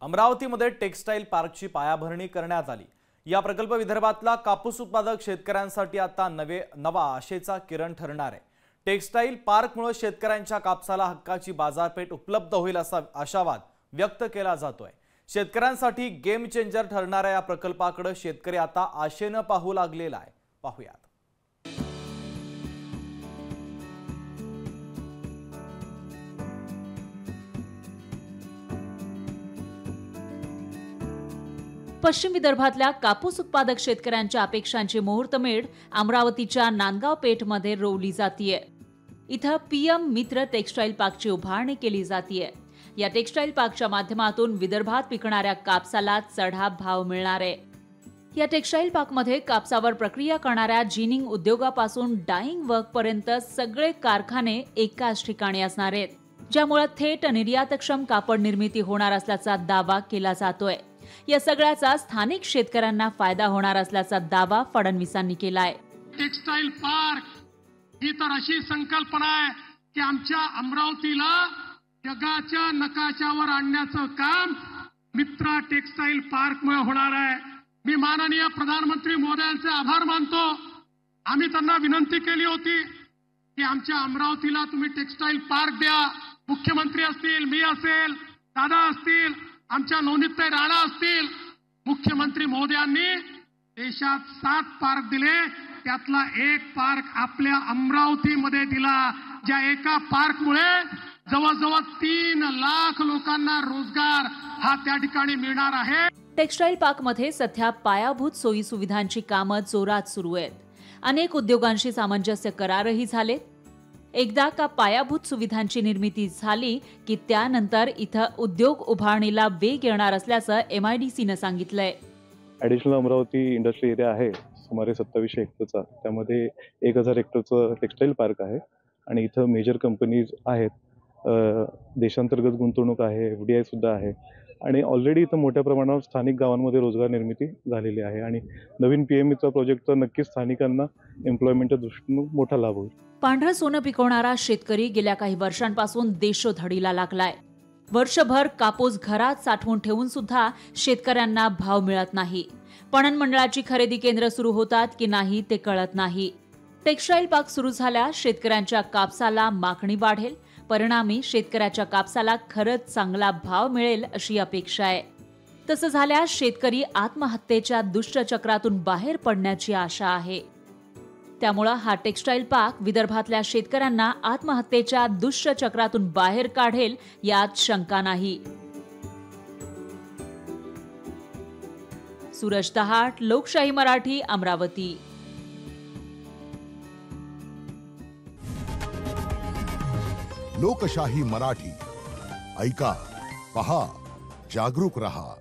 अमरावतीमध्ये टेक्सटाईल पार्कची पायाभरणी करण्यात आली। या प्रकल्प विदर्भातला कापूस उत्पादक शेतकऱ्यांसाठी आता नवा आशेचा किरण ठरणार आहे। टेक्सटाईल पार्कमुळे शेतकऱ्यांच्या कापसाला हक्काची बाजारपेठ उपलब्ध होईल असा आशावाद व्यक्त केला जातोय। शेतकऱ्यांसाठी गेम चेंजर ठरणाऱ्या या प्रकल्पाकडे शेतकरी आता आशेने पाहू लागलेला आहे। पाहूयात। पश्चिम विदर्भातल्या कापूस उत्पादक शेतकऱ्यांच्या अपेक्षांची मुहूर्तमेढ अमरावतीच्या नांदगाव पेठमध्ये रोवली जातीये। इथं पीएम मित्र टेक्सटाईल पार्कची उभारणी केली जातीये। या टेक्सटाईल पार्कच्या माध्यमातून विदर्भात पिकणाऱ्या कापसाला चढा भाव मिळणार आहे। या टेक्सटाईल पार्कमध्ये कापसावर प्रक्रिया करणाऱ्या जिनिंग उद्योगापासून डाईंग वर्क पर्यंत सगळे कारखाने एकाच ठिकाणी असणार आहेत, ज्यामुळे थेट निर्यातक्षम कापड निर्मिती होणार असल्याचा दावा केला जातोय। या सगळ्याचा स्थानिक शेतकऱ्यांना फायदा होणार असल्याचा दावा फडणवीसांनी केलाय। टेक्सटाईल पार्क ही तर अशी संकल्पना आहे की आमच्या अमरावतीला जगाच्या नकाशावर आणण्याचं काम मित्रा टेक्सटाईल पार्क मुळे होणार आहे। मी माननीय प्रधानमंत्री महोदयांचे आभार मानतो। आम्ही त्यांना विनंती केली होती की आमच्या अमरावतीला तुम्ही टेक्सटाईल पार्क द्या। मुख्यमंत्री असतील, मी असेल, दादा असतील, आमच्या नवनीतताई राणा असतील, मुख्यमंत्री महोदयांनी देशात 7 पार्क दिले, त्यातला एक पार्क आपल्या अमरावतीमध्ये दिला, ज्या एका पार्कमुळे जवळजवळ 3 लाख लोकांना रोजगार हा त्या ठिकाणी मिळणार आहे। टेक्सटाईल पार्कमध्ये सध्या पायाभूत सोयी सुविधांची कामं जोरात सुरू आहेत। अनेक उद्योगांशी सामंजस्य करारही झाले। एकदा का पायाभूत सुविधांची निर्मिती झाली की त्यानंतर इथं उद्योग उभारणीला वेग येणार असल्याचं MIDCनं सांगितलंय। ॲडिशनल अमरावती इंडस्ट्री एरिया आहे सुमारे 2700 हेक्टरचा। त्यामध्ये 1000 हेक्टरचं टेक्सटाईल पार्क आहे आणि इथं मेजर कंपनीज आहेत, देशांतर्गत गुंतवणूक आहे, FDI सुद्धा आहे आणि ऑलरेडी इथं मोठ्या प्रमाणावर स्थानिक गावांमध्ये रोजगार निर्मिती झालेली आहे आणि नवीन PM मित्र प्रोजेक्टचा नक्कीच स्थानिकांना एम्प्लॉयमेंटच्या दृष्टीने मोठा लाभ होईल। पांढरं सोनं पिकवणारा शेतकरी गेल्या काही वर्षांपासून देशोधडीला लागलाय। वर्षभर कापूस घरात साठवून ठेवून सुद्धा शेतकऱ्यांना भाव मिळत नाही। पणन मंडळाची खरेदी केंद्र सुरू होतात की नाही ते कळत नाही। टेक्सटाईल पार्क सुरू झाल्यास शेतकऱ्यांच्या कापसाला मागणी वाढेल, परिणामी शेतकऱ्याच्या कापसाला खरंच चांगला भाव मिळेल अशी अपेक्षा आहे। तसं झाल्यास शेतकरी आत्महत्येच्या दुष्टचक्रातून बाहेर पडण्याची आशा आहे। त्यामुळे हा टेक्सटाईल पार्क विदर्भातल्या शेतकऱ्यांना आत्महत्येच्या दुष्टचक्रातून बाहेर काढेल यात शंका नाही। सूरज दहाट, लोकशाही मराठी, अमरावती। लोकशाही मराठी ऐका, पहा, जागरूक रहा।